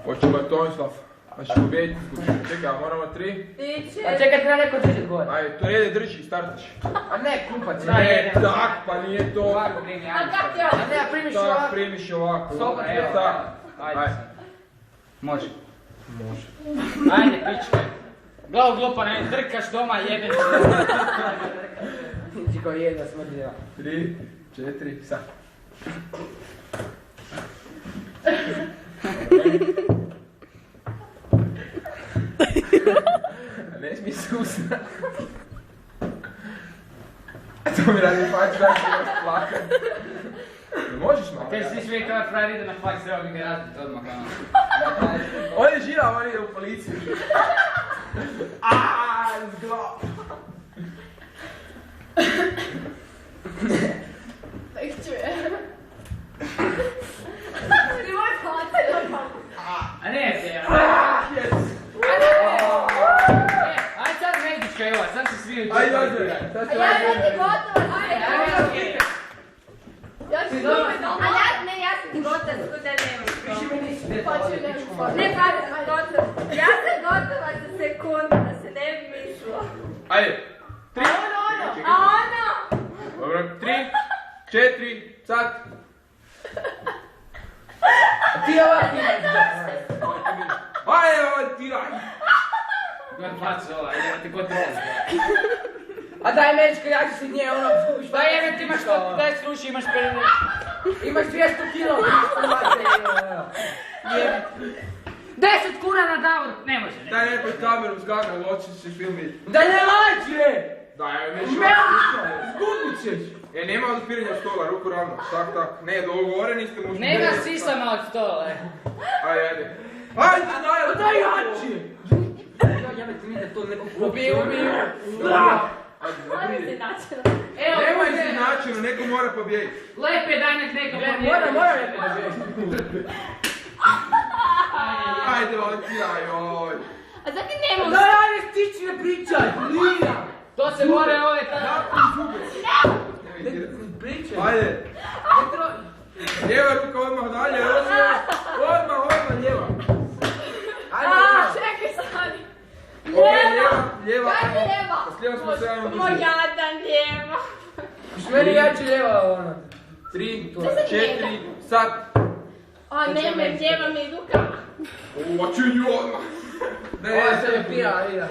Hoće li Tomislav? Znači pobjediti. Čekaj, moramo 3. A čekaj, treba neko držati gore. Ajde, to rede drži, startaš. A ne, kupac. Ne, tak, pa nije to. Ovako primi, ajde. A ne, a primiš Tak, ovako. primiš ovako. Sopa, Evo, tak. Ajde. Može. Može. Ajde, pičke. Glavu glupa, ne drkaš doma, jebem se. Čiko, jedna smrdljiva. 3, 4, sad. Ne smij se usnati. To mi radi fač da ću još plakat. Ne možeš malo? Kaj si svi kao frajer ide na faks, treba mi ga raditi odmah. On je žira, on ide u policiju. Aaaa, zglav. Da ih čuje. Nemoj hvatiti. A ne, se ja. Yes. Ajde sad medička, evo, sad se svi učinu. Ajde, ajde. A ja sam ti gotova. Ja ću dobiti. Ja sam ti gotova, tako da nemam. Hoću nemam. Ne, pa gotova. Ja sam gotova za sekundu, da se ne bi mislilo. Ajde. 3. A ono? Dobro, 3, 4, sad. A ti ovako imaš. Ajde, ovo ti radi. Gledaj facu ova, idemo ti kod rozga. A daj mečka, ja ću se nje ono skupiš. Pa jebe ti imaš 110 ruši, imaš 50. Imaš 200 kilo. Jebe. 10 kuna na Davor, ne može, ne. Daj nekoj kameru zgaga, loći će filmiti. Da ne lađe! Daj, neću. Zgubit ćeš. Nema odpiranja stola, ruku ravno. Tak. Ne, do gore niste možda... Nema sisama od stola. Ajde, ajde. Ajde, daj, Daj jače! Ja me ti vidi to neko Ubi. Moram se načela. Evo, Nemoj se načinu, neko mora pobijediti. lepe daj nek neko pobjedi. Mora neko. Ajde, odpiraj, oj. A sad ti ne mogu. Da ja ne stići ne pričaj! Lina! To se more ove tada. Pričaj! Ajde. Lijeva ruka odmah dalje, odmah lijeva. Čekaj sad. Lijeva. Kaj lijeva? S lijevom smo se javno Moj dužili. jadan lijeva. Už meni jače lijeva ona. 3, 4, sad. O, nemoj, lijeva mi je ruka. Oću nju odmah. Ova se me pira, Lina.